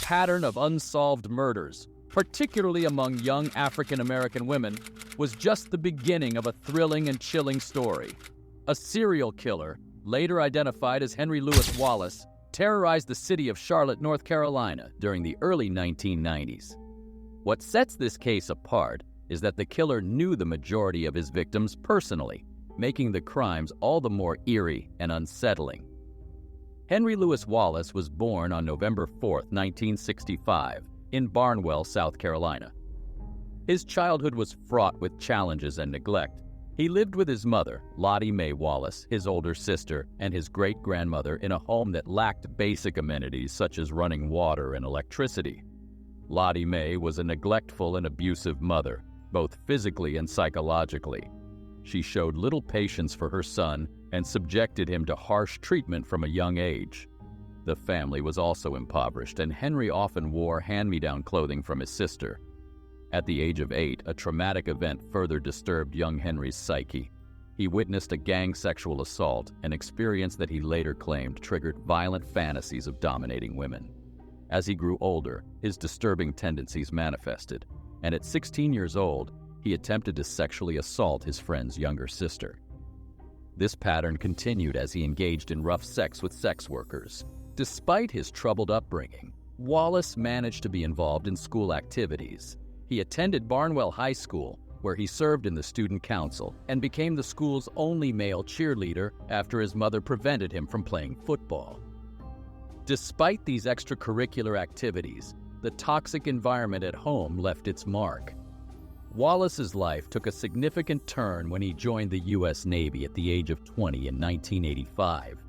pattern of unsolved murders, particularly among young African American women, was just the beginning of a thrilling and chilling story. A serial killer, later identified as Henry Louis Wallace, terrorized the city of Charlotte, North Carolina during the early 1990s. What sets this case apart is that the killer knew the majority of his victims personally, making the crimes all the more eerie and unsettling. Henry Louis Wallace was born on November 4, 1965, in Barnwell, South Carolina. His childhood was fraught with challenges and neglect. He lived with his mother, Lottie Mae Wallace, his older sister, and his great-grandmother in a home that lacked basic amenities such as running water and electricity. Lottie Mae was a neglectful and abusive mother, both physically and psychologically. She showed little patience for her son and subjected him to harsh treatment from a young age. The family was also impoverished, and Henry often wore hand-me-down clothing from his sister. At the age of 8, a traumatic event further disturbed young Henry's psyche. He witnessed a gang sexual assault, an experience that he later claimed triggered violent fantasies of dominating women. As he grew older, his disturbing tendencies manifested, and at 16 years old, he attempted to sexually assault his friend's younger sister. This pattern continued as he engaged in rough sex with sex workers. Despite his troubled upbringing, Wallace managed to be involved in school activities. He attended Barnwell High School, where he served in the student council and became the school's only male cheerleader after his mother prevented him from playing football. Despite these extracurricular activities, the toxic environment at home left its mark. Wallace's life took a significant turn when he joined the U.S. Navy at the age of 20 in 1985.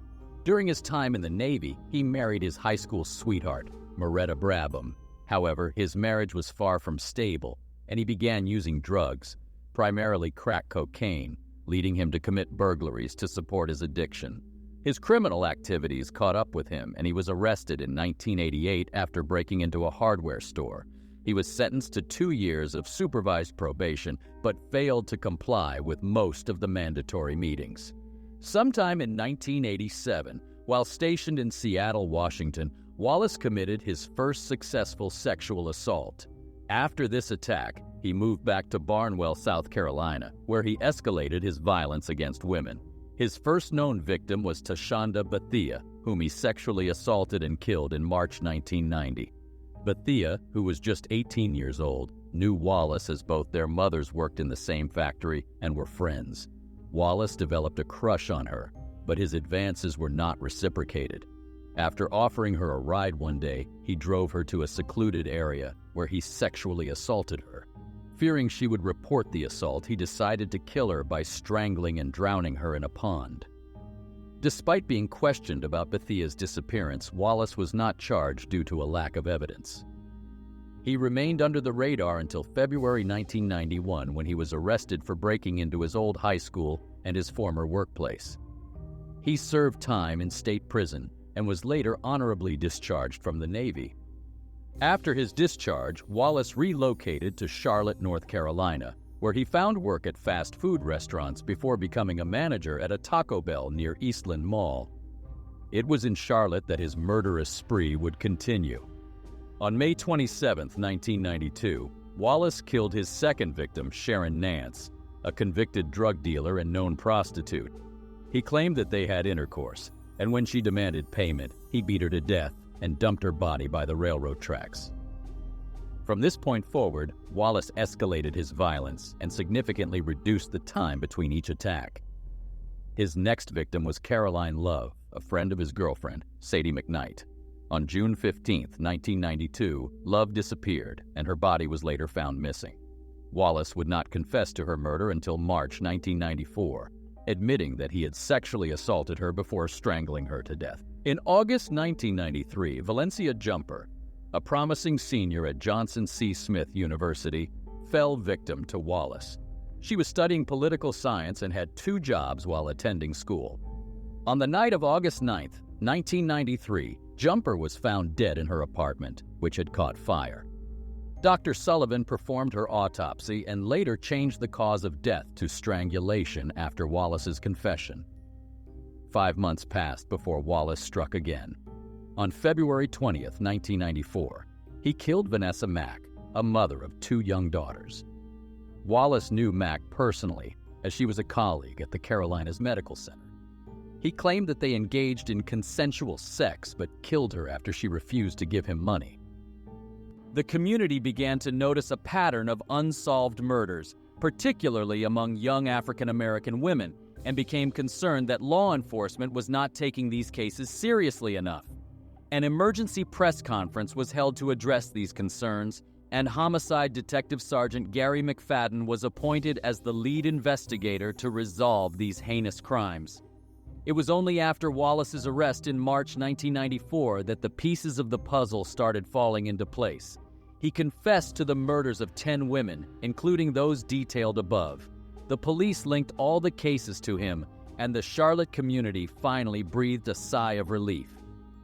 During his time in the Navy, he married his high school sweetheart, Moretta Brabham. However, his marriage was far from stable, and he began using drugs, primarily crack cocaine, leading him to commit burglaries to support his addiction. His criminal activities caught up with him, and he was arrested in 1988 after breaking into a hardware store. He was sentenced to 2 years of supervised probation, but failed to comply with most of the mandatory meetings. Sometime in 1987, while stationed in Seattle, Washington, Wallace committed his first successful sexual assault. After this attack, he moved back to Barnwell, South Carolina, where he escalated his violence against women. His first known victim was Tashonda Bethea, whom he sexually assaulted and killed in March 1990. Bethea, who was just 18 years old, knew Wallace as both their mothers worked in the same factory and were friends. Wallace developed a crush on her, but his advances were not reciprocated. After offering her a ride one day, he drove her to a secluded area where he sexually assaulted her. Fearing she would report the assault, he decided to kill her by strangling and drowning her in a pond. Despite being questioned about Bethea's disappearance, Wallace was not charged due to a lack of evidence. He remained under the radar until February 1991, when he was arrested for breaking into his old high school and his former workplace. He served time in state prison and was later honorably discharged from the Navy. After his discharge, Wallace relocated to Charlotte, North Carolina, where he found work at fast food restaurants before becoming a manager at a Taco Bell near Eastland Mall. It was in Charlotte that his murderous spree would continue. On May 27, 1992, Wallace killed his second victim, Sharon Nance, a convicted drug dealer and known prostitute. He claimed that they had intercourse, and when she demanded payment, he beat her to death and dumped her body by the railroad tracks. From this point forward, Wallace escalated his violence and significantly reduced the time between each attack. His next victim was Caroline Love, a friend of his girlfriend, Sadie McKnight. On June 15, 1992, Love disappeared, and her body was later found missing. Wallace would not confess to her murder until March 1994, admitting that he had sexually assaulted her before strangling her to death. In August 1993, Valencia Jumper, a promising senior at Johnson C. Smith University, fell victim to Wallace. She was studying political science and had 2 jobs while attending school. On the night of August 9, 1993, Jumper was found dead in her apartment, which had caught fire. Dr. Sullivan performed her autopsy and later changed the cause of death to strangulation after Wallace's confession. 5 months passed before Wallace struck again. On February 20, 1994, He killed Vanessa Mack, a mother of 2 young daughters. Wallace knew Mack personally, as she was a colleague at the Carolinas Medical Center. He claimed that they engaged in consensual sex but killed her after she refused to give him money. The community began to notice a pattern of unsolved murders, particularly among young African American women, and became concerned that law enforcement was not taking these cases seriously enough. An emergency press conference was held to address these concerns, and Homicide Detective Sergeant Gary McFadden was appointed as the lead investigator to resolve these heinous crimes. It was only after Wallace's arrest in March 1994 that the pieces of the puzzle started falling into place. He confessed to the murders of 10 women, including those detailed above. The police linked all the cases to him, and the Charlotte community finally breathed a sigh of relief.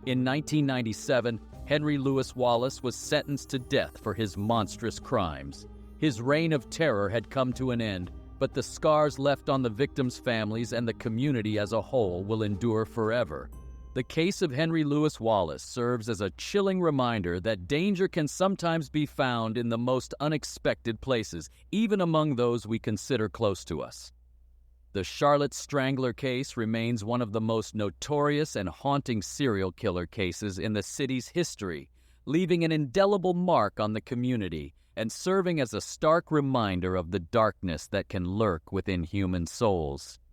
In 1997, Henry Louis Wallace was sentenced to death for his monstrous crimes. His reign of terror had come to an end, but the scars left on the victims' families and the community as a whole will endure forever. The case of Henry Louis Wallace serves as a chilling reminder that danger can sometimes be found in the most unexpected places, even among those we consider close to us. The Charlotte Strangler case remains one of the most notorious and haunting serial killer cases in the city's history, leaving an indelible mark on the community and serving as a stark reminder of the darkness that can lurk within human souls.